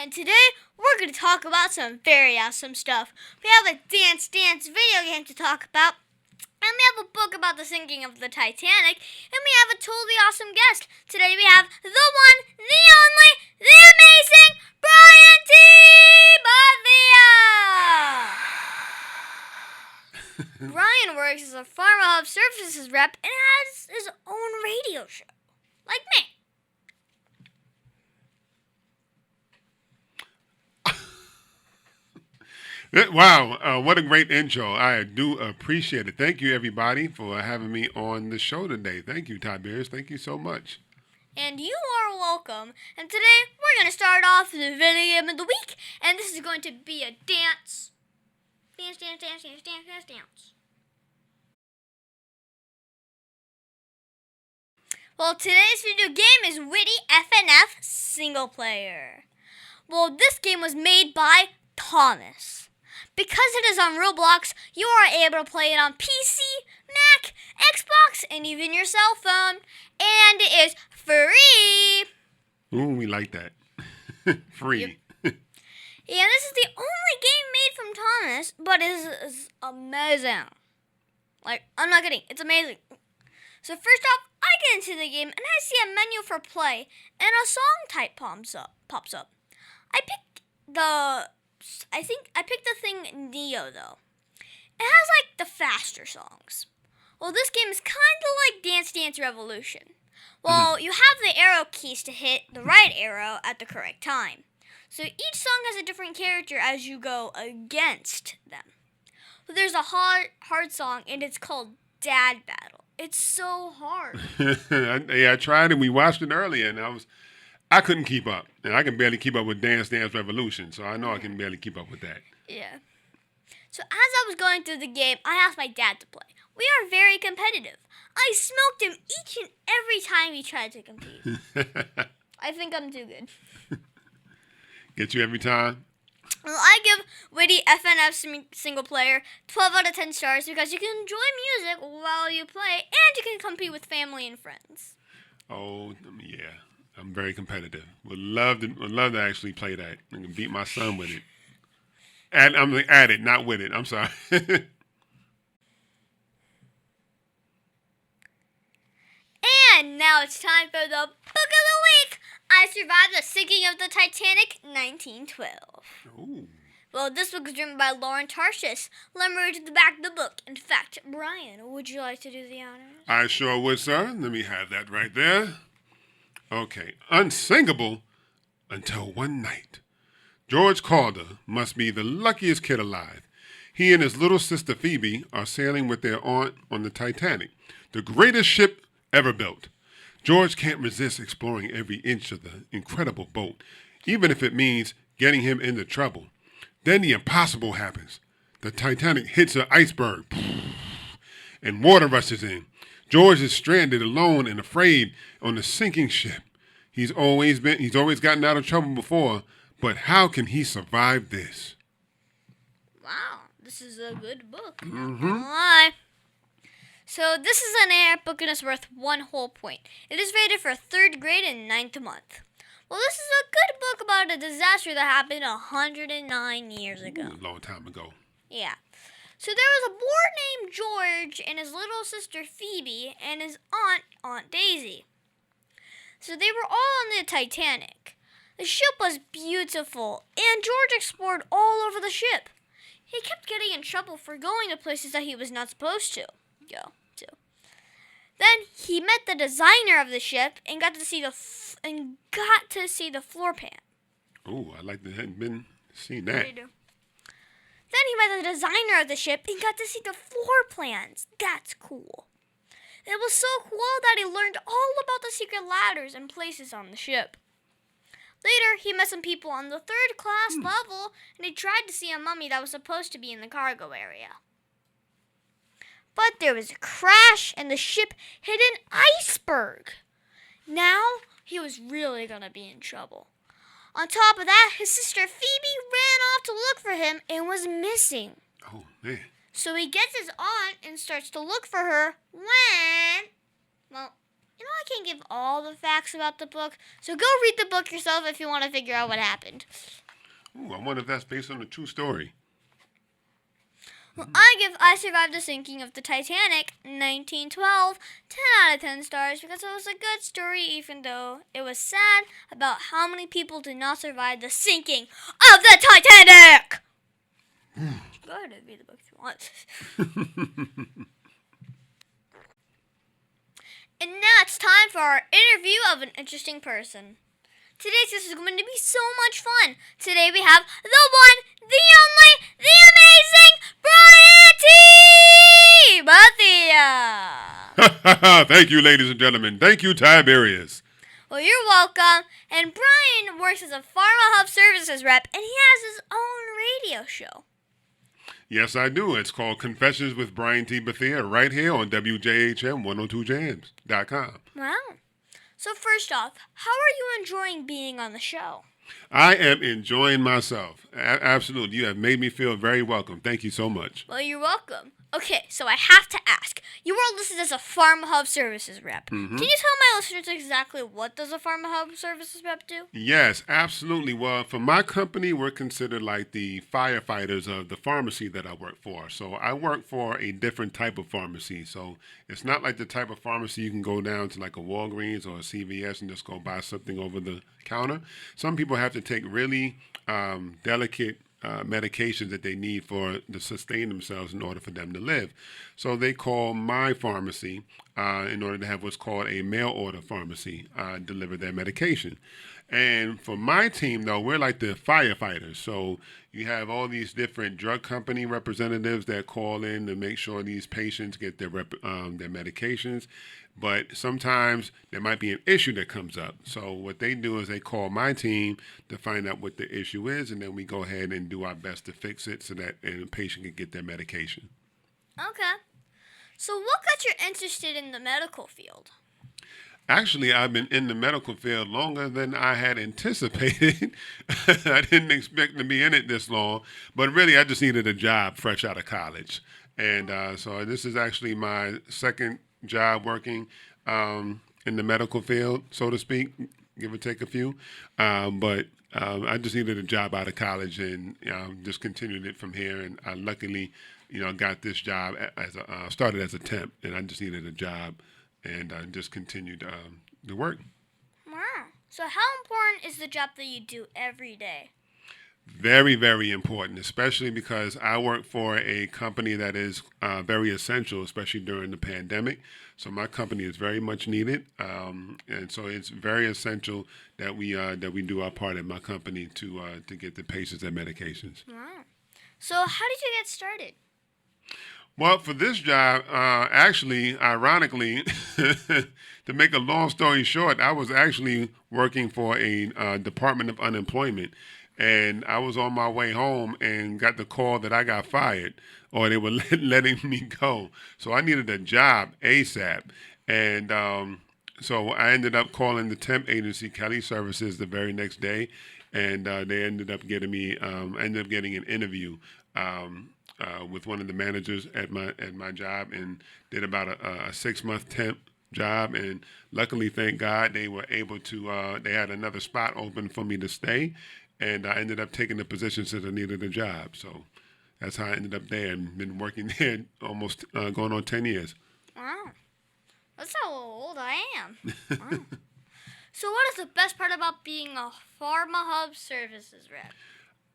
and today we're going to talk about some very awesome stuff. We have a dance video game to talk about, and we have a book about the sinking of the Titanic, and we have a totally awesome guest. Today we have the one, the only, the amazing Brian T Bethea! Brian works as a Pharma services rep and has his own radio show, like me. Wow, what a great intro. I do appreciate it. Thank you, everybody, for having me on the show today. Thank you, Tiberius. Thank you so much. And you are welcome. And today, we're going to start off the video game of the week. And this is going to be a dance. Dance. Well, today's video game is Witty FNF Single Player. Well, this game was made by Thomas. Because it is on Roblox, you are able to play it on PC, Mac, Xbox, and even your cell phone. And it is free. Ooh, we like that. Free. Yep. Yeah, this is the only game made from Thomas, but it is amazing. Like, I'm not kidding. It's amazing. So first off, I get into the game, and I see a menu for play, and a song type pops up. I picked the thing Neo, though. It has, like, the faster songs. Well, this game is kind of like Dance Dance Revolution. Well, you have the arrow keys to hit the right arrow at the correct time. So each song has a different character as you go against them. Well, there's a hard song, and it's called Dad Battle. It's so hard. Yeah, I tried it. We watched it earlier, and I couldn't keep up. And I can barely keep up with Dance Dance Revolution, so I know I can barely keep up with that. Yeah. So as I was going through the game, I asked my dad to play. We are very competitive. I smoked him each and every time he tried to compete. I think I'm too good. Get you every time? Well, I give Witty FNF Single Player 12 out of 10 stars because you can enjoy music while you play and you can compete with family and friends. Oh, yeah. I'm very competitive. Would love to actually play that. I can beat my son with it. I'm at it, not with it. I'm sorry. And now it's time for the book of the week. I survived the sinking of the Titanic, 1912. Ooh. Well, this book is written by Lauren Tarshish. Let me read to the back of the book. In fact, Brian, would you like to do the honors? I sure would, sir. Let me have that right there. Okay. Unsingable until one night. George Calder must be the luckiest kid alive. He and his little sister Phoebe are sailing with their aunt on the Titanic, the greatest ship ever built. George can't resist exploring every inch of the incredible boat, even if it means getting him into trouble. Then the impossible happens. The Titanic hits an iceberg, and water rushes in. George is stranded alone and afraid on the sinking ship. He's always gotten out of trouble before, but how can he survive this? Wow, this is a good book. Mm-hmm. Not gonna lie. So this is an AR book and it's worth 1 whole point. It is rated for 3rd grade and 9th month. Well, this is a good book about a disaster that happened 109 years ago. Ooh, a long time ago. Yeah. So there was a boy named George and his little sister Phoebe and his Aunt Daisy. So they were all on the Titanic. The ship was beautiful, and George explored all over the ship. He kept getting in trouble for going to places that he was not supposed to go to. Then he met the designer of the ship and got to see the floor pan. Oh, I like to have been seen that. Then he met the designer of the ship and got to see the floor plans. That's cool. It was so cool that he learned all about the secret ladders and places on the ship. Later, he met some people on the 3rd class level, and he tried to see a mummy that was supposed to be in the cargo area. But there was a crash, and the ship hit an iceberg. Now, he was really going to be in trouble. On top of that, his sister Phoebe ran off to look for him and was missing. Oh, man. So he gets his aunt and starts to look for her when, well, I can't give all the facts about the book, so go read the book yourself if you want to figure out what happened. Ooh, I wonder if that's based on a true story. Well, I Survived the Sinking of the Titanic, 1912, 10 out of 10 stars because it was a good story even though it was sad about how many people did not survive the sinking of the Titanic! Go ahead and read the book if you want. And now it's time for our interview of an interesting person. Today's guest is going to be so much fun. Today we have the one, the only, the amazing Brian T Bethea. Thank you, ladies and gentlemen. Thank you, Tiberius. Well, you're welcome. And Brian works as a Pharma Hub Services rep, and he has his own radio show. Yes, I do. It's called Confessions with Brian T Bethea right here on WJHM 102jams.com. Wow. So first off, how are you enjoying being on the show? I am enjoying myself. Absolutely. You have made me feel very welcome. Thank you so much. Well, you're welcome. Okay, so I have to ask. You are listed as a Pharma Hub Services rep. Mm-hmm. Can you tell my listeners exactly what does a Pharma Hub Services rep do? Yes, absolutely. Well, for my company, we're considered like the firefighters of the pharmacy that I work for. So I work for a different type of pharmacy. So it's not like the type of pharmacy you can go down to like a Walgreens or a CVS and just go buy something over the counter. Some people have to take really delicate medications that they need to sustain themselves in order for them to live. So they call my pharmacy in order to have what's called a mail order pharmacy deliver their medication. And for my team, though, we're like the firefighters. So you have all these different drug company representatives that call in to make sure these patients get their medications. But sometimes there might be an issue that comes up. So what they do is they call my team to find out what the issue is, and then we go ahead and do our best to fix it so that the patient can get their medication. Okay. So what got you interested in the medical field? Actually, I've been in the medical field longer than I had anticipated. I didn't expect to be in it this long, but really I just needed a job fresh out of college. And so this is actually my second job working in the medical field, so to speak, give or take a few. But I just needed a job out of college and just continued it from here. And I luckily, got this job started as a temp, and I just needed a job and just continued to work. Wow. So how important is the job that you do every day? Very, very important, especially because I work for a company that is very essential, especially during the pandemic. So my company is very much needed, and so it's very essential that we do our part in my company to get the patients their medications. Wow. So how did you get started? Well, for this job, actually, ironically, to make a long story short, I was actually working for a Department of Unemployment. And I was on my way home and got the call that I got fired or they were letting me go. So I needed a job ASAP. And so I ended up calling the temp agency, Kelly Services, the very next day. And they ended up getting me, ended up getting an interview with one of the managers at my job and did about a 6-month temp job. And luckily, thank God, they were able to, they had another spot open for me to stay. And I ended up taking the position since I needed a job. So that's how I ended up there and been working there almost going on 10 years. Wow. That's how old I am. Wow. So what is the best part about being a Pharma Hub Services rep?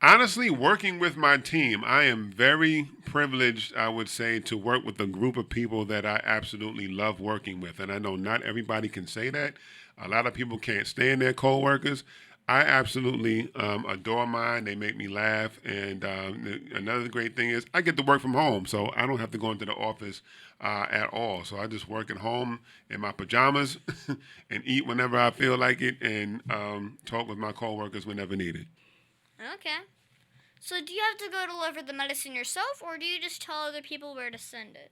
Honestly, working with my team, I am very privileged, I would say, to work with a group of people that I absolutely love working with. And I know not everybody can say that. A lot of people can't stand their coworkers. I absolutely adore mine. They make me laugh. And another great thing is I get to work from home, so I don't have to go into the office at all. So I just work at home in my pajamas and eat whenever I feel like it and talk with my coworkers whenever needed. Okay. So do you have to go deliver the medicine yourself, or do you just tell other people where to send it?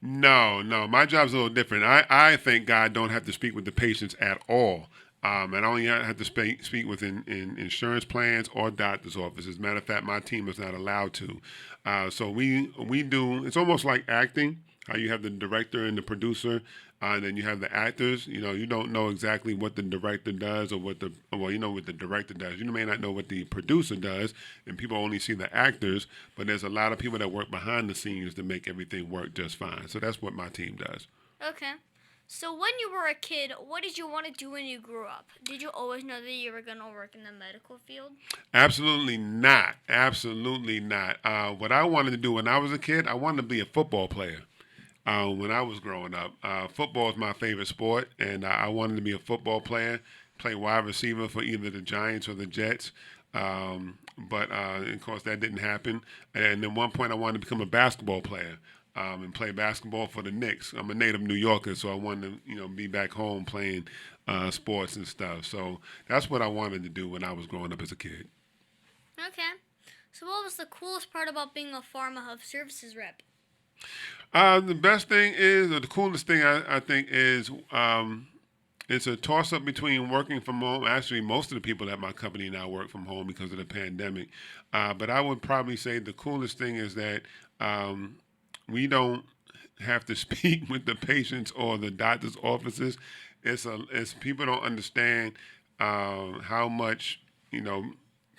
No. My job's a little different. I thank God, don't have to speak with the patients at all. And I only have to speak with in insurance plans or doctor's offices. As a matter of fact, my team is not allowed to. So we do, it's almost like acting, how you have the director and the producer Then you have the actors. You don't know exactly what the director does or you know what the director does. You may not know what the producer does, and people only see the actors. But there's a lot of people that work behind the scenes to make everything work just fine. So that's what my team does. Okay. So when you were a kid, what did you want to do when you grew up? Did you always know that you were going to work in the medical field? Absolutely not. Absolutely not. What I wanted to do when I was a kid, I wanted to be a football player. When I was growing up, football is my favorite sport, and I wanted to be a football player, play wide receiver for either the Giants or the Jets. But of course, that didn't happen. And at one point, I wanted to become a basketball player. And play basketball for the Knicks. I'm a native New Yorker, so I wanted to, be back home playing sports and stuff. So that's what I wanted to do when I was growing up as a kid. Okay. So what was the coolest part about being a Pharma Hub Services rep? The best thing is, or the coolest thing I think is, it's a toss-up between working from home. Actually, most of the people at my company now work from home because of the pandemic. But I would probably say the coolest thing is that we don't have to speak with the patients or the doctor's offices. It's people don't understand how much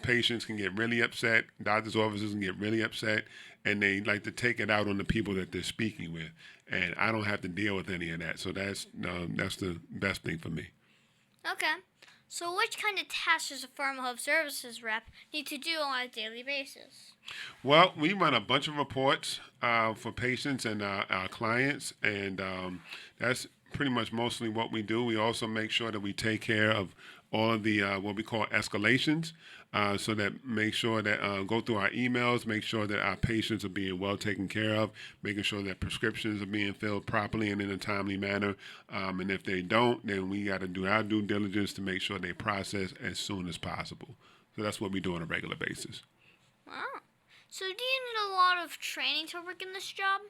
patients can get really upset, doctors' offices can get really upset, and they like to take it out on the people that they're speaking with. And I don't have to deal with any of that. So that's the best thing for me. Okay. So which kind of tasks does a Pharma Hub Services rep need to do on a daily basis? Well, we run a bunch of reports for patients and our clients, and that's pretty much mostly what we do. We also make sure that we take care of all of the what we call escalations, so that make sure that go through our emails, make sure that our patients are being well taken care of, making sure that prescriptions are being filled properly and in a timely manner. And if they don't, then we got to do our due diligence to make sure they process as soon as possible. So that's what we do on a regular basis. Wow. So do you need a lot of training to work in this job?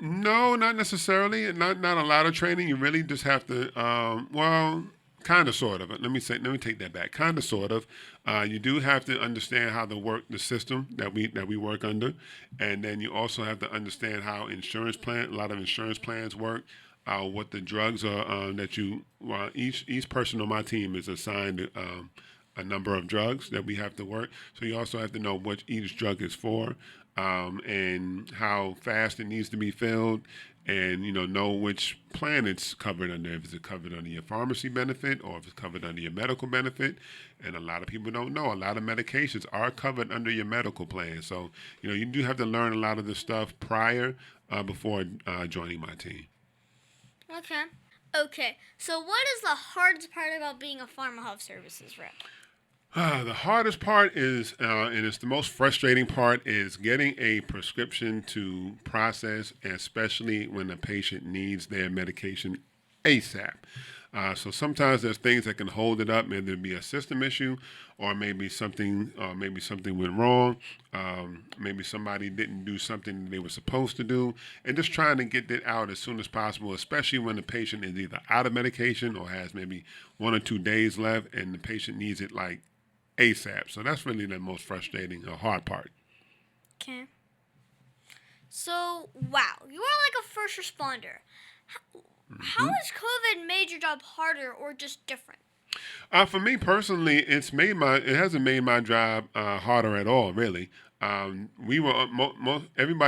No, not necessarily. Not a lot of training. You really just have to. Well, kind of, sort of. Let me take that back. Kind of, sort of. You do have to understand how to work the system that we work under, and then you also have to understand how a lot of insurance plans work. What the drugs are that each person on my team is assigned a number of drugs that we have to work. So you also have to know what each drug is for, and how fast it needs to be filled, and know which plan it's covered under. If it's covered under your pharmacy benefit or if it's covered under your medical benefit. And a lot of people don't know a lot of medications are covered under your medical plan. So you do have to learn a lot of this stuff prior before joining my team. Okay. So what is the hardest part about being a Pharma Hub Services rep? The hardest part is, and it's the most frustrating part, is getting a prescription to process, especially when the patient needs their medication ASAP. So sometimes there's things that can hold it up. Maybe there'll be a system issue, or maybe something went wrong. Maybe somebody didn't do something they were supposed to do, and just trying to get it out as soon as possible, especially when the patient is either out of medication or has maybe 1 or 2 days left, and the patient needs it like ASAP. So that's really the most frustrating or hard part. Okay. So, wow, you are like a first responder. How has COVID made your job harder or just different? For me personally, it hasn't made my job harder at all, really. Everybody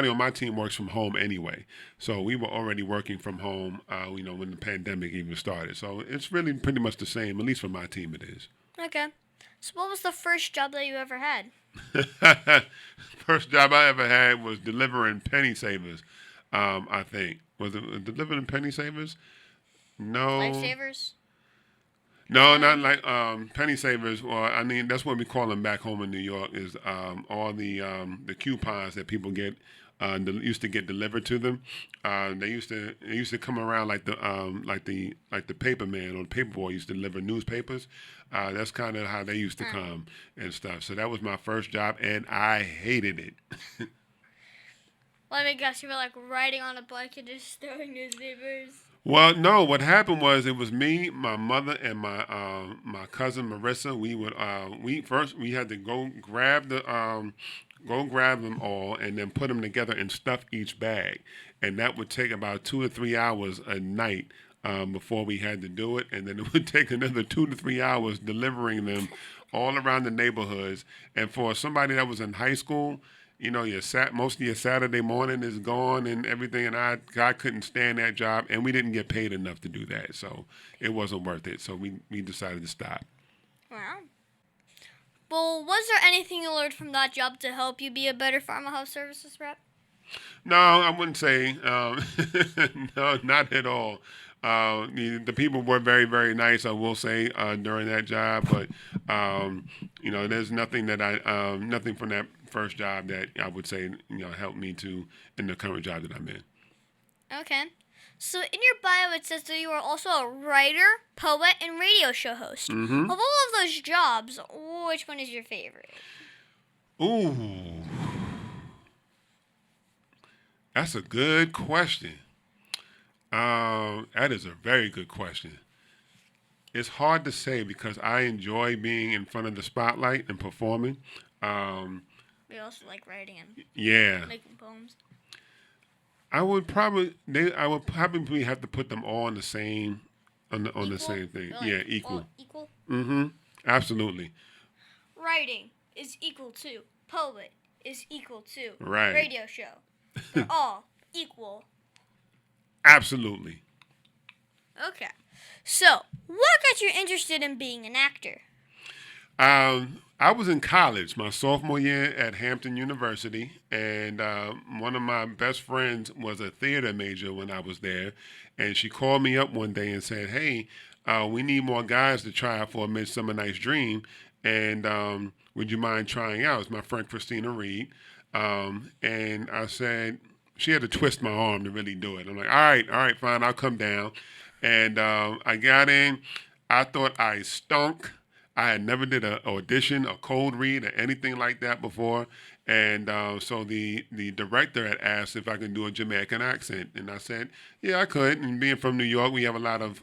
on my team works from home anyway, so we were already working from home. When the pandemic even started, so it's really pretty much the same. At least for my team, it is. Okay. So what was the first job that you ever had? First job I ever had was delivering penny savers. I think. Was it delivering penny savers? No. Lifesavers? No, not like penny savers. Well, I mean that's what we call them back home in New York. Is all the coupons that people get used to get delivered to them. They used to come around like the paper man or the paper boy used to deliver newspapers. That's kind of how they used to come and stuff. So that was my first job, and I hated it. Let me guess, you were like riding on a bike and just throwing newspapers. Well, no. What happened was it was me, my mother, and my cousin Marissa. We had to go go grab them all, and then put them together and stuff each bag. And that would take about 2 or 3 hours a night before we had to do it. And then it would take another 2 to 3 hours delivering them all around the neighborhoods. And for somebody that was in high school, you know, most of your Saturday morning is gone and everything. And I couldn't stand that job, and we didn't get paid enough to do that. So it wasn't worth it. So we decided to stop. Wow. Well, was there anything you learned from that job to help you be a better Pharma Health Services rep? No, I wouldn't say. No, not at all. The people were very, very nice, I will say, during that job. But, you know, there's nothing nothing from that first job that I would say, you know, helped me in the current job that I'm in. Okay. So in your bio, it says that you are also a writer, poet, and radio show host. Mm-hmm. Of all of those jobs, which one is your favorite? Ooh. That's a good question. That is a very good question. It's hard to say because I enjoy being in front of the spotlight and performing. We also like writing and making poems. I would probably have to put them all on the same the same thing. Really? Yeah, equal. All equal? Mm-hmm. Absolutely. Writing is equal to poet is equal to Right. radio show. They're all equal. Absolutely. Okay. So, what got you interested in being an actor? I was in college, my sophomore year at Hampton University, and one of my best friends was a theater major when I was there, and she called me up one day and said, "Hey, we need more guys to try out for A Midsummer Night's Dream, and would you mind trying out?" It's my friend Christina Reed, and I said, she had to twist my arm to really do it. I'm like, all right, fine, I'll come down, and I got in. I thought I stunk. I had never did an audition, a cold read, or anything like that before. And so the director had asked if I could do a Jamaican accent. And I said, yeah, I could. And being from New York, we have a lot of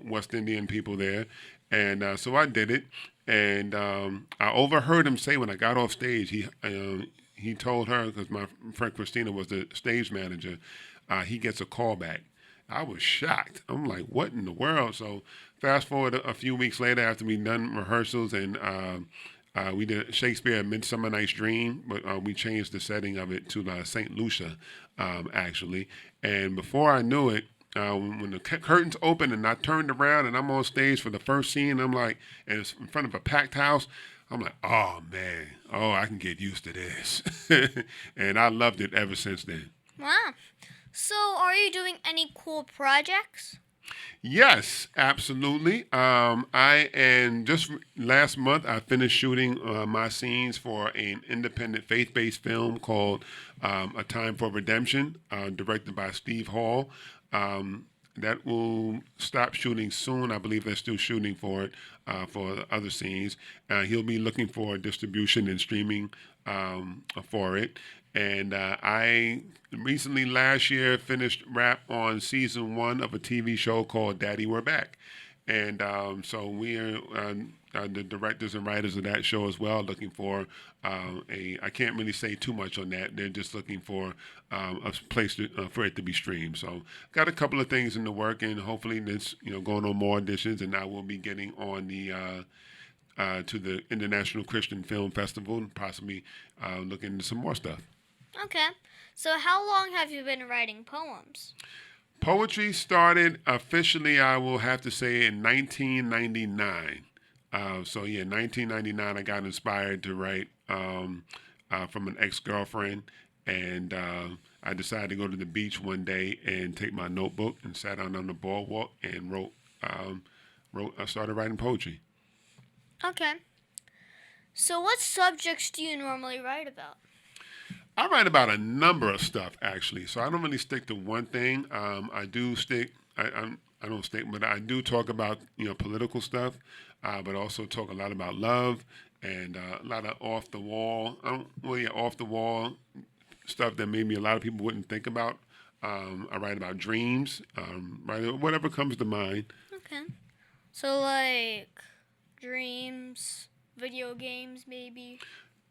West Indian people there. And so I did it. And I overheard him say when I got off stage, he told her, because my friend Christina was the stage manager, he gets a call back. I was shocked. I'm like, what in the world? So fast forward a few weeks later after we done rehearsals and we did Shakespeare A Midsummer Night's Dream, but we changed the setting of it to St. Lucia, actually. And before I knew it, when the curtains opened and I turned around and I'm on stage for the first scene, I'm like, and it's in front of a packed house, I'm like, oh, man, I can get used to this. And I loved it ever since then. Wow. So, are you doing any cool projects? Yes, absolutely. Just last month I finished shooting my scenes for an independent faith-based film called A Time for Redemption, directed by Steve Hall. That will stop shooting soon. I believe they're still shooting for it for the other scenes. He'll be looking for distribution and streaming for it. And I recently, last year, finished wrap on season 1 of a TV show called Daddy, We're Back. And so we are the directors and writers of that show as well, looking for I can't really say too much on that. They're just looking for a place for it to be streamed. So got a couple of things in the work, and hopefully this, going on more auditions, and I will be getting on the to the International Christian Film Festival and possibly looking into some more stuff. Okay. So how long have you been writing poems? Poetry started officially, I will have to say, in 1999. 1999, I got inspired to write from an ex-girlfriend, and I decided to go to the beach one day and take my notebook and sat down on the boardwalk and wrote. I started writing poetry. Okay. So what subjects do you normally write about? I write about a number of stuff, actually. So I don't really stick to one thing. I do stick. I don't stick, but I do talk about political stuff, but also talk a lot about love and a lot of off the wall stuff that maybe a lot of people wouldn't think about. I write about dreams, write whatever comes to mind. Okay. So like dreams, video games, maybe.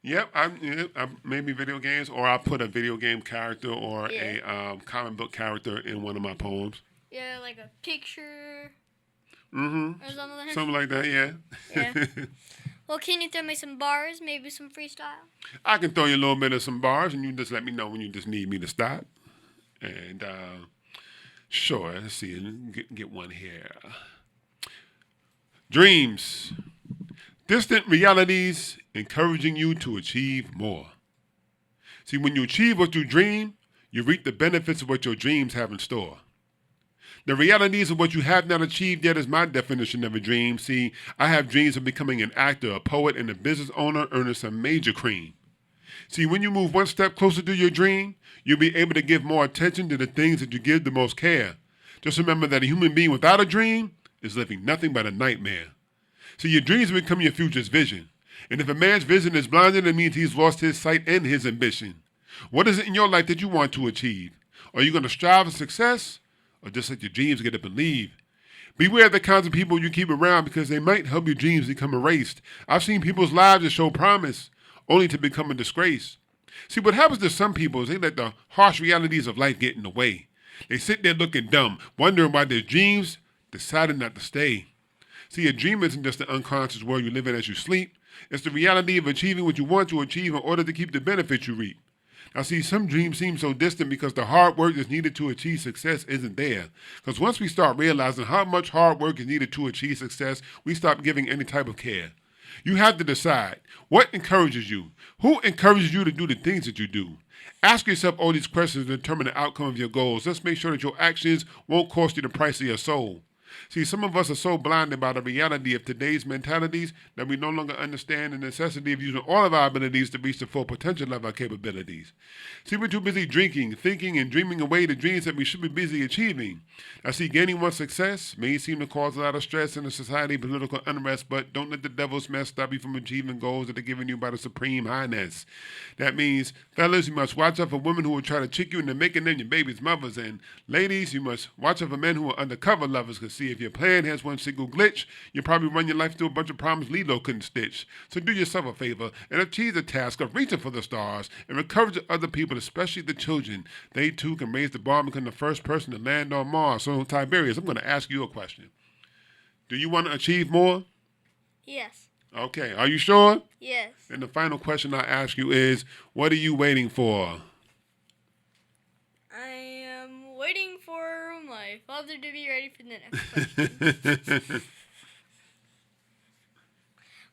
Yep, I maybe video games, or I'll put a video game character or a comic book character in one of my poems. Yeah, like a picture Mm-hmm. or something. Something like that, yeah. Yeah. Well, can you throw me some bars, maybe some freestyle? I can throw you a little bit of some bars, and you just let me know when you just need me to stop. And sure, let's see, get one here. Dreams, distant realities, encouraging you to achieve more. See, when you achieve what you dream, you reap the benefits of what your dreams have in store. The realities of what you have not achieved yet is my definition of a dream. See, I have dreams of becoming an actor, a poet, and a business owner earning some major cream. See, when you move one step closer to your dream, you'll be able to give more attention to the things that you give the most care. Just remember that a human being without a dream is living nothing but a nightmare. See, your dreams become your future's vision. And if a man's vision is blinded, it means he's lost his sight and his ambition. What is it in your life that you want to achieve? Are you going to strive for success, or just let your dreams get up and leave? Beware of the kinds of people you keep around, because they might help your dreams become erased. I've seen people's lives that show promise, only to become a disgrace. See, what happens to some people is they let the harsh realities of life get in the way. They sit there looking dumb, wondering why their dreams decided not to stay. See, a dream isn't just the unconscious world you live in as you sleep. It's the reality of achieving what you want to achieve in order to keep the benefits you reap. Now, see, some dreams seem so distant because the hard work that's needed to achieve success isn't there. Because once we start realizing how much hard work is needed to achieve success, we stop giving any type of care. You have to decide, what encourages you? Who encourages you to do the things that you do? Ask yourself all these questions to determine the outcome of your goals. Let's make sure that your actions won't cost you the price of your soul. See, some of us are so blinded by the reality of today's mentalities that we no longer understand the necessity of using all of our abilities to reach the full potential of our capabilities. See, we're too busy drinking, thinking, and dreaming away the dreams that we should be busy achieving. Now, see, gaining one's success may seem to cause a lot of stress in the society, political unrest, but don't let the devil's mess stop you from achieving goals that are given you by the Supreme Highness. That means, fellas, you must watch out for women who will try to trick you into making them your baby's mothers, and ladies, you must watch out for men who are undercover lovers, because see, if your plan has one single glitch, you'll probably run your life through a bunch of problems Lilo couldn't stitch. So do yourself a favor and achieve the task of reaching for the stars and encourage other people, especially the children. They too can raise the bar and become the first person to land on Mars. So Tiberius, I'm going to ask you a question. Do you want to achieve more? Yes. Okay, are you sure? Yes. And the final question I ask you is, what are you waiting for? I am waiting for my father to be ready for the next question.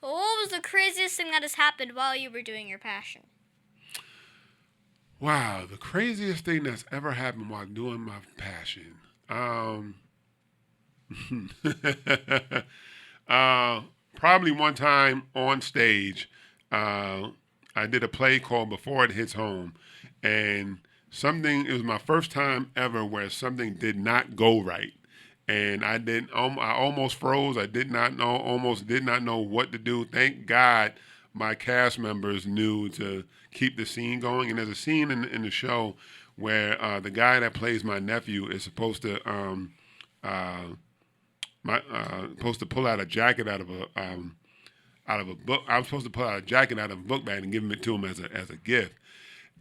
Well, what was the craziest thing that has happened while you were doing your passion? Wow, the craziest thing that's ever happened while doing my passion. Probably one time on stage, I did a play called Before It Hits Home, and it was my first time ever where something did not go right. And I almost froze. I almost did not know what to do. Thank God my cast members knew to keep the scene going. And there's a scene in the show where the guy that plays my nephew is supposed to supposed to pull out a jacket out of a book. I was supposed to pull out a jacket out of a book bag and give it to him as a gift.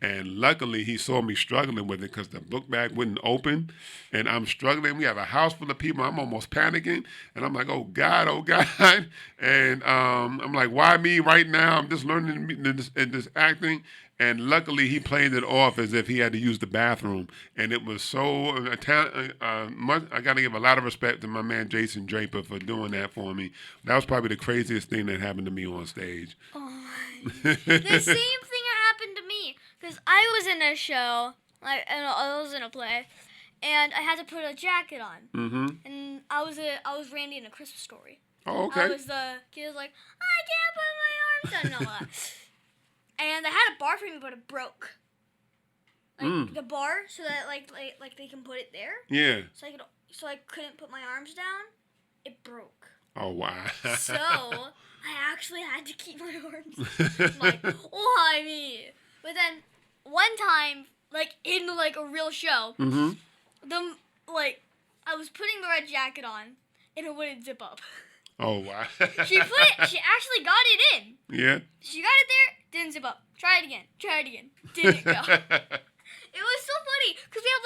And luckily, he saw me struggling with it because the book bag wouldn't open. And I'm struggling. We have a house full of people. I'm almost panicking. And I'm like, oh, God, oh, God. And I'm like, why me right now? I'm just learning this acting. And luckily, he played it off as if he had to use the bathroom. And it was so I got to give a lot of respect to my man, Jason Draper, for doing that for me. That was probably the craziest thing that happened to me on stage. Oh, the same thing happened to me. Because I was in a show, and I was in a play, and I had to put a jacket on. Mm-hmm. And I was Randy in A Christmas Story. Oh, okay. I was the kid who was like, I can't put my arms down, and all that. And I had a bar for me, but it broke. The bar, so that like they can put it there. Yeah. So I couldn't put my arms down. It broke. Oh, wow. So I actually had to keep my arms. Like, why me? But then one time, in a real show, mm-hmm. I was putting the red jacket on, and it wouldn't zip up. Oh, wow. She actually got it in. Yeah. She got it there, Didn't zip up. Try it again. Didn't go. It was so funny because we had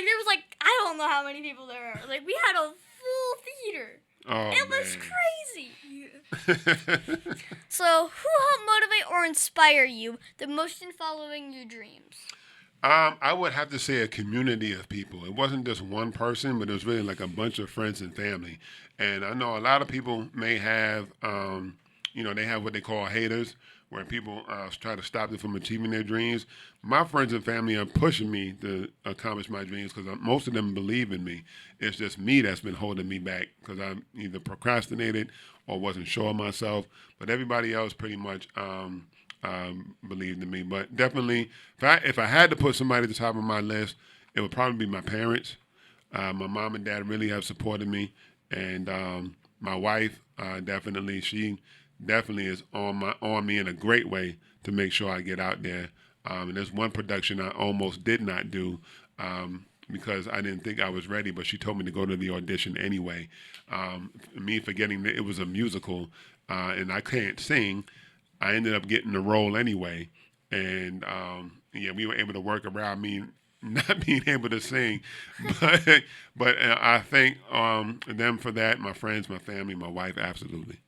there was I don't know how many people there were. Like we had a full theater. Oh, it man. was crazy. So, who helped motivate or inspire you the most in following your dreams? I would have to say a community of people. It wasn't just one person, but it was really like a bunch of friends and family. And I know a lot of people may have, they have what they call haters, where people try to stop them from achieving their dreams. My friends and family are pushing me to accomplish my dreams because most of them believe in me. It's just me that's been holding me back because I either procrastinated or wasn't sure of myself. But everybody else pretty much believed in me. But definitely, if I had to put somebody at the top of my list, it would probably be my parents. My mom and dad really have supported me, and my wife she definitely is on me in a great way to make sure I get out there. And there's one production I almost did not do because I didn't think I was ready, but she told me to go to the audition anyway. Me forgetting that it was a musical and I can't sing, I ended up getting the role anyway. And we were able to work around me not being able to sing, but I thank them for that. My friends, my family, my wife, absolutely.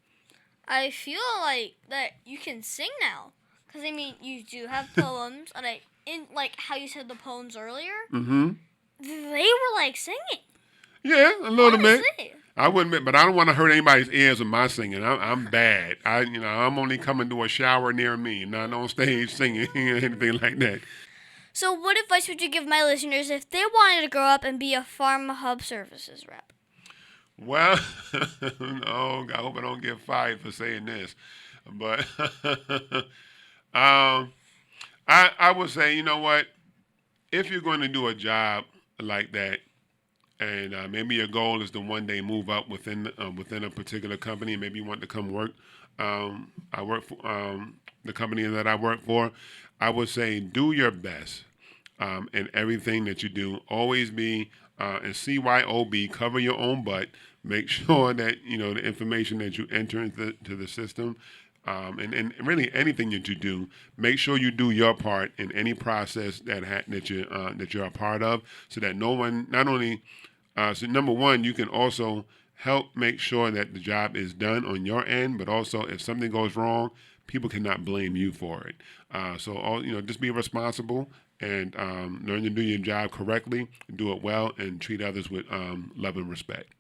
I feel like that you can sing now, because you do have poems, and how you said the poems earlier. Mm-hmm. They were singing. Yeah, a little bit. Honestly. I wouldn't admit, but I don't want to hurt anybody's ears with my singing. I'm bad. I'm only coming to a shower near me, not on stage singing or anything like that. So, what advice would you give my listeners if they wanted to grow up and be a Pharma Hub Services rep? Well, I hope I don't get fired for saying this, but I would say, you know what? If you're going to do a job like that, and maybe your goal is to one day move up within a particular company, maybe you want to come work. I work for the company that I work for. I would say do your best in everything that you do. Always be and CYOB, cover your own butt. Make sure that the information that you enter into the system, and really anything that you do, make sure you do your part in any process that you're a part of, so that no one not only so number one, you can also help make sure that the job is done on your end, but also if something goes wrong, people cannot blame you for it. Just be responsible and learn to do your job correctly, do it well, and treat others with love and respect.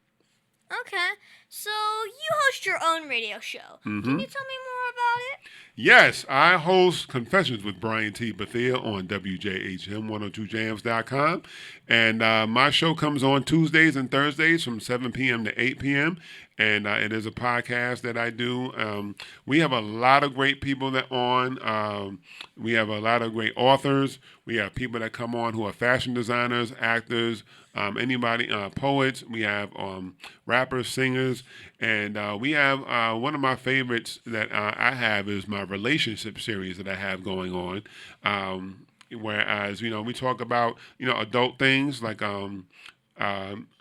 Okay, so you host your own radio show. Mm-hmm. Can you tell me more about it? Yes, I host Confessions with Brian T Bethea on WJHM102jams.com. And my show comes on Tuesdays and Thursdays from 7 p.m. to 8 p.m. And it is a podcast that I do. We have a lot of great people that on. We have a lot of great authors. We have people that come on who are fashion designers, actors, poets. We have rappers, singers, and we have one of my favorites that I have is my relationship series that I have going on. Whereas we talk about adult things like how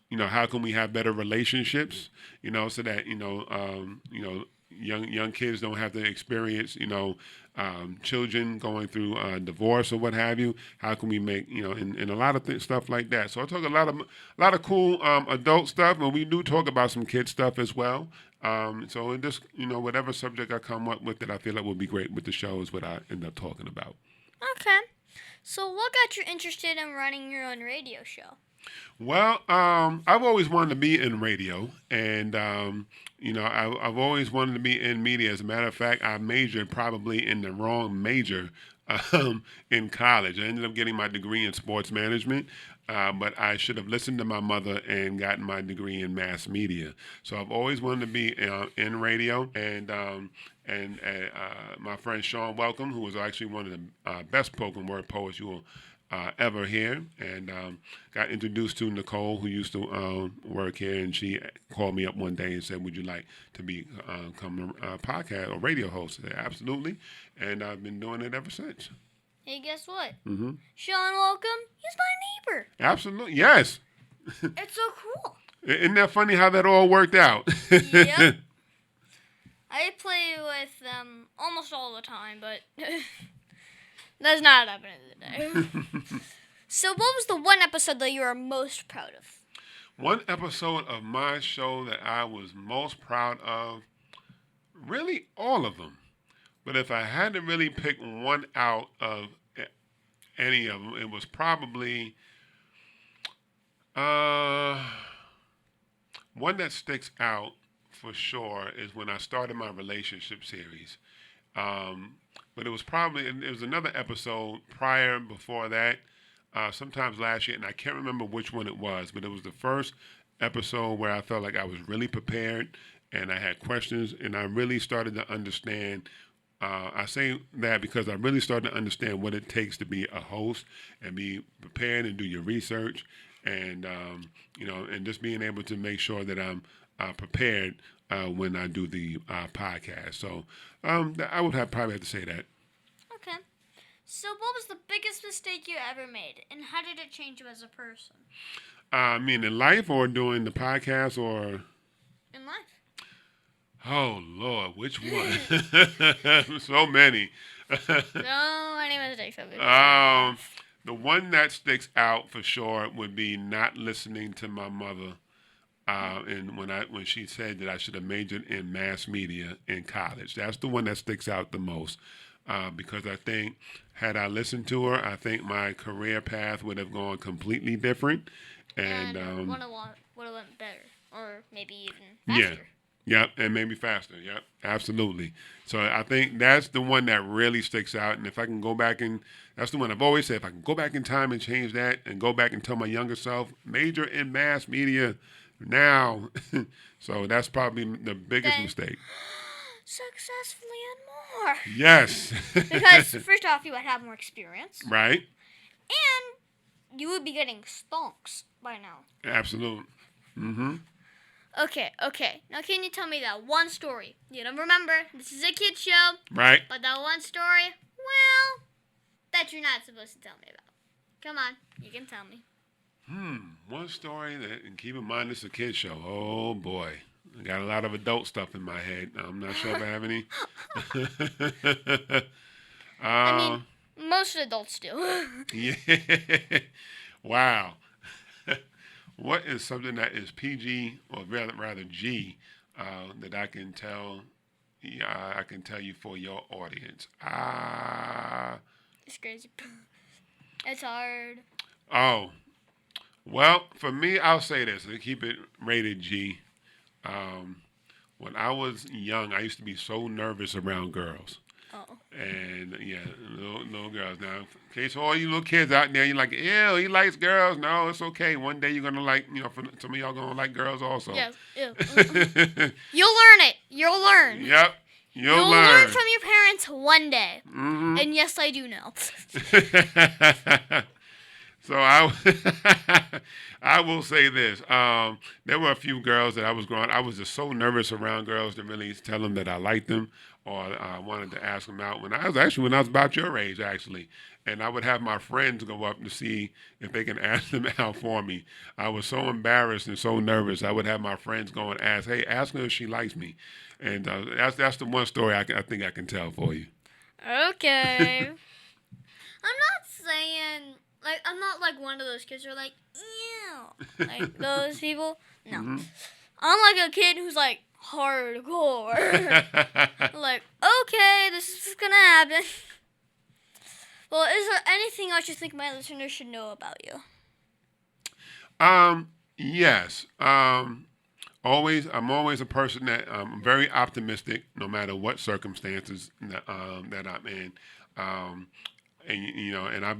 can we have better relationships, so that young kids don't have to experience children going through divorce or what have you. How can we make and a lot of stuff like that. So I talk a lot of cool adult stuff, and we do talk about some kid stuff as well. So it just whatever subject I come up with that I feel like will be great with the show is what I end up talking about. Okay. So what got you interested in running your own radio show? Well, I've always wanted to be in radio, and I've always wanted to be in media. As a matter of fact, I majored probably in the wrong major in college. I ended up getting my degree in sports management, but I should have listened to my mother and gotten my degree in mass media. So I've always wanted to be in radio, and my friend Sean Welcome, who was actually one of the best spoken word poets you will ever hear, and got introduced to Nicole, who used to work here, and she called me up one day and said, would you like to become a podcast or radio host? I said, absolutely, and I've been doing it ever since. Hey, guess what? Mm-hmm. Sean Welcome, he's my neighbor. Absolutely, yes. It's so cool. Isn't that funny how that all worked out? Yep. I play with them almost all the time, but that's not happening today. So what was the one episode that you are most proud of? One episode of my show that I was most proud of, really all of them. But if I had to really pick one out of any of them, it was probably one that sticks out for sure is when I started my relationship series. But it was another episode before that, sometimes last year, and I can't remember which one it was, but it was the first episode where I felt like I was really prepared and I had questions and I really started to understand. I say that because I really started to understand what it takes to be a host and be prepared and do your research and, and just being able to make sure that I'm prepared when I do the podcast. So I would probably have to say that. Okay. So what was the biggest mistake you ever made, and how did it change you as a person? I mean, in life or doing the podcast or? In life. Oh, Lord, which one? So many. So many mistakes have been made. The one that sticks out for sure would be not listening to my mother. And when she said that I should have majored in mass media in college, that's the one that sticks out the most. Because I think had I listened to her, I think my career path would have gone completely different, and would have went better, or maybe even faster. Yep, and maybe faster. Yep, absolutely. So I think that's the one that really sticks out. And if I can go back that's the one I've always said, if I can go back in time and change that and go back and tell my younger self, major in mass media now. So that's probably the biggest mistake. Successfully and more. Yes. Because first off, you would have more experience. Right. And you would be getting stonks by now. Absolutely. Mm-hmm. Okay. Now can you tell me that one story? You don't remember, this is a kid's show. Right. But that one story, well, that you're not supposed to tell me about. Come on, you can tell me. One story that, and keep in mind this is a kid's show. Oh boy. I got a lot of adult stuff in my head. I'm not sure if I have any. I mean, most adults do. Yeah. Wow. What is something that is PG or rather G that I can tell? I can tell you for your audience. It's crazy. It's hard. Oh. Well, for me, I'll say this. To keep it rated G. When I was young, I used to be so nervous around girls. Oh. And yeah, little girls. Now, in case all you little kids out there, you're like, ew, he likes girls. No, it's okay. One day you're gonna like, for some of y'all gonna like girls also. Yes. Ew. You'll learn it. You'll learn. Yep. You'll learn from your parents one day. Mm-hmm. And yes, I do know. So I will say this. There were a few girls that I was just so nervous around girls to really tell them that I liked them or I wanted to ask them out when I was about your age, actually. And I would have my friends go up to see if they can ask them out for me. I was so embarrassed and so nervous. I would have my friends go and ask, hey, ask her if she likes me. And that's the one story I think I can tell for you. Okay. I'm not saying... I'm not like one of those kids who are like, ew. Like those people. No. Mm-hmm. I'm like a kid who's like hardcore. Like, okay, this is gonna happen. Well, is there anything else you think my listeners should know about you? Yes. I'm always a person that I'm very optimistic no matter what circumstances that I'm in. And I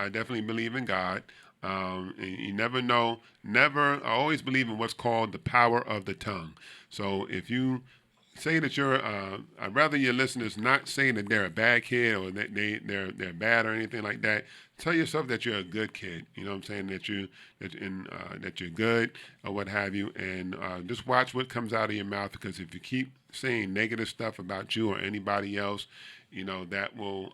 definitely believe in God. And you never know. I always believe in what's called the power of the tongue. So if you say that I'd rather your listeners not say that they're a bad kid or that they're bad or anything like that. Tell yourself that you're a good kid. You know what I'm saying? That you're good or what have you. And just watch what comes out of your mouth, because if you keep saying negative stuff about you or anybody else, that will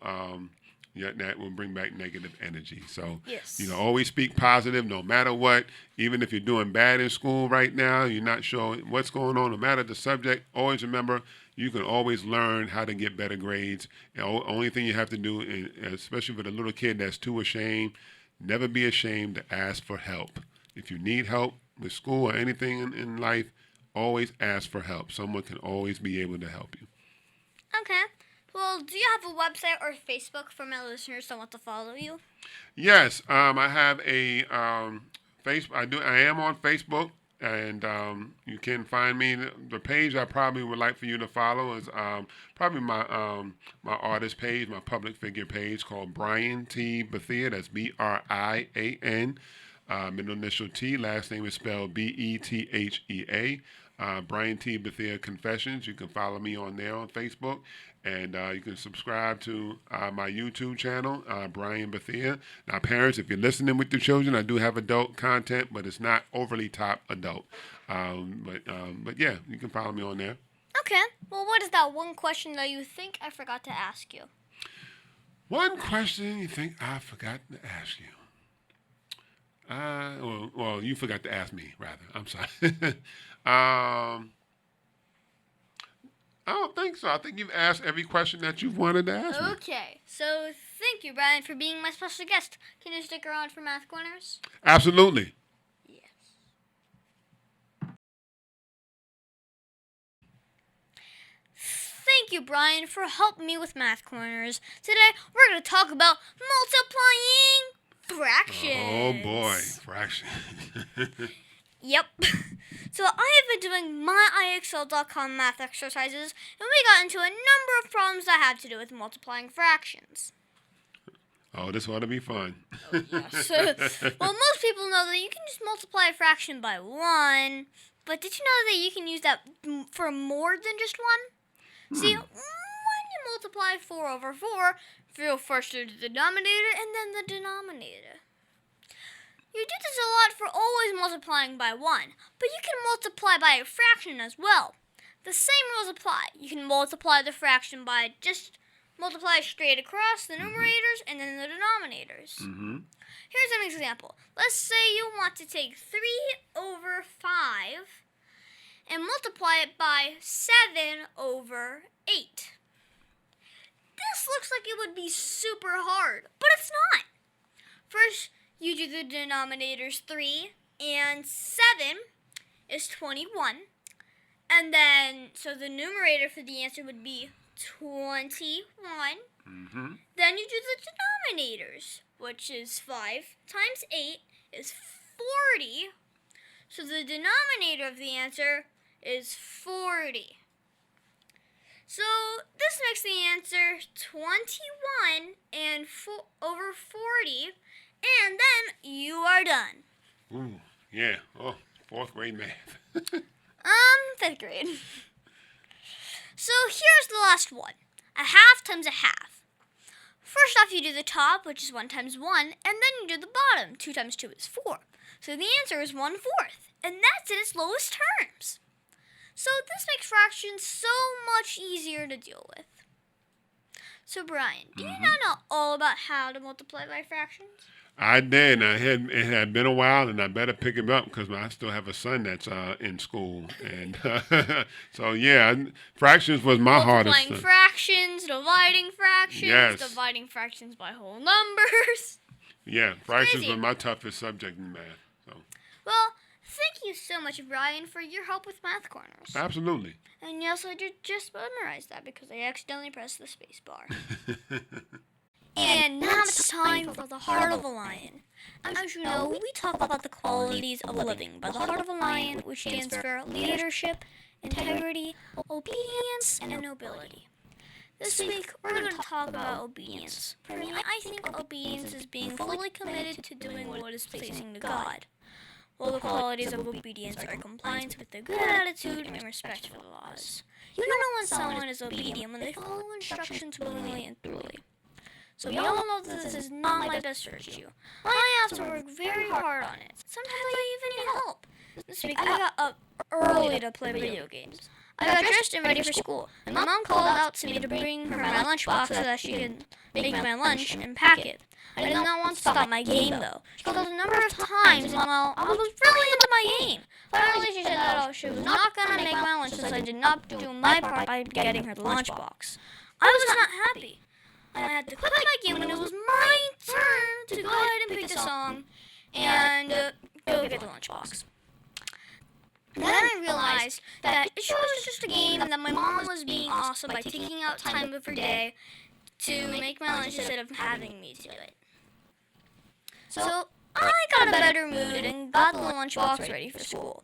that will bring back negative energy. So, Yes. always speak positive no matter what. Even if you're doing bad in school right now, you're not sure what's going on, no matter the subject, always remember you can always learn how to get better grades. The only thing you have to do, and especially for the little kid that's too ashamed, never be ashamed to ask for help. If you need help with school or anything in life, always ask for help. Someone can always be able to help you. Okay. Well, do you have a website or Facebook for my listeners that want to follow you? Yes, I have a Facebook. I am on Facebook, and you can find me. The page I probably would like for you to follow is probably my artist page, my public figure page called Brian T Bethea. That's Brian. Middle initial T. Last name is spelled Bethea. Brian T Bethea Confessions. You can follow me on there on Facebook. And you can subscribe to my YouTube channel, Brian Bethea. Now, parents, if you're listening with your children, I do have adult content, but it's not overly top adult. But yeah, you can follow me on there. Okay. Well, what is that one question that you think I forgot to ask you? One question you think I forgot to ask you? Well, you forgot to ask me, rather. I'm sorry. I don't think so. I think you've asked every question that you've wanted to ask me. Okay. So, thank you, Brian, for being my special guest. Can you stick around for Math Corners? Absolutely. Yes. Thank you, Brian, for helping me with Math Corners. Today, we're going to talk about multiplying fractions. Oh, boy. Fraction. Yep. So I have been doing my IXL.com math exercises, and we got into a number of problems that had to do with multiplying fractions. Oh, this ought to be fun. Yes. Well, most people know that you can just multiply a fraction by 1, but did you know that you can use that for more than just 1? See, when you multiply 4 over 4, feel first to the denominator and then the denominator. You do this a lot for always multiplying by 1, but you can multiply by a fraction as well. The same rules apply. You can multiply the fraction by just multiply straight across the numerators and then the denominators. Mm-hmm. Here's an example. Let's say you want to take 3 over 5 and multiply it by 7 over 8. This looks like it would be super hard, but it's not. First, you do the denominators 3 and 7 is 21. And then, so the numerator for the answer would be 21. Mm-hmm. Then you do the denominators, which is 5 times 8 is 40. So the denominator of the answer is 40. So this makes the answer 21 and over 40. And then you are done. Ooh, yeah. Oh, 4th grade math. 5th grade. So here's the last one. A half times a half. First off, you do the top, which is 1 times 1, and then you do the bottom. 2 times 2 is 4. So the answer is 1/4, and that's in its lowest terms. So this makes fractions so much easier to deal with. So Brian, do you now know all about how to multiply by fractions? I did. It had been a while, and I better pick him up because I still have a son that's in school, and so yeah, fractions was my hardest. Multiplying fractions, Yes. dividing fractions by whole numbers. Yeah, fractions crazy. was my toughest subject in math. So. Well, thank you so much, Brian, for your help with Math Corners. Absolutely. And yes, I did just memorize that because I accidentally pressed the space bar. And now it's time for the Heart of a Lion. As you know, we talk about the qualities of living by the Heart of a Lion, which stands for leadership, integrity, obedience, and nobility. This week, we're going to talk about obedience. For me, I think obedience is being fully committed to doing what is pleasing to God. While the qualities of obedience are compliance with a good attitude and respect for the laws. You know when someone is obedient when they follow instructions willingly and truly. So y'all know that this is not my best virtue. I have to work very hard on it. Sometimes I even need help. This week I got up early to play video games. I got dressed and ready for school. My mom called out to me to bring her my lunchbox so that she could make my lunch and pack it. I did not want to stop my game, though. She called a number of times, and well, I was really into my game. Finally, she said that she was not going to make my lunch since I did not do my part by getting her the lunchbox. I was not happy. I had to quit my game when it was my turn to go ahead and pick the song and go get the lunchbox. Then I realized that it was just a game and that my mom was being awesome by taking out time of her day to make my lunch instead of having me do it. So I got a better mood and got the lunchbox ready for school.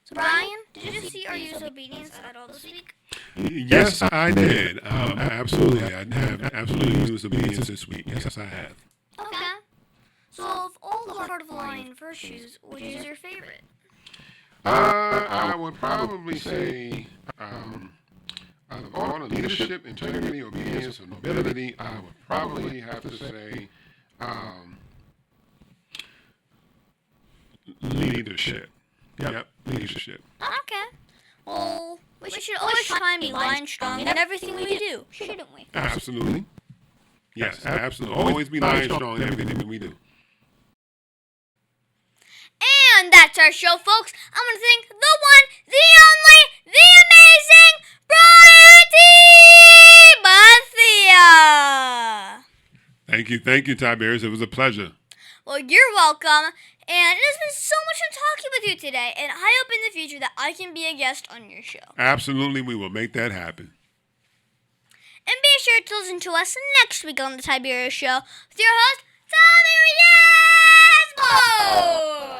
So Brian, did you see or use obedience at all this week? Yes, I did. Absolutely. I have absolutely used obedience this week. Yes, I have. Okay. So of all the heart of the lion virtues, which is your favorite? I would probably say, out of all the leadership, integrity, obedience, and nobility, I would probably have to say leadership. Yep, leadership. Okay. Well, we should always try and be lion strong in everything we do, shouldn't we? Absolutely. Yes, absolutely. Always be lion strong in everything that we do. And that's our show, folks. I want to thank the one, the only, the amazing Brian T Bethea. Thank you, Tiberius. It was a pleasure. Well, you're welcome. And it has been so much fun talking with you today. And I hope in the future that I can be a guest on your show. Absolutely, we will make that happen. And be sure to listen to us next week on the Tiberius Show with your host, Tiberius Boy.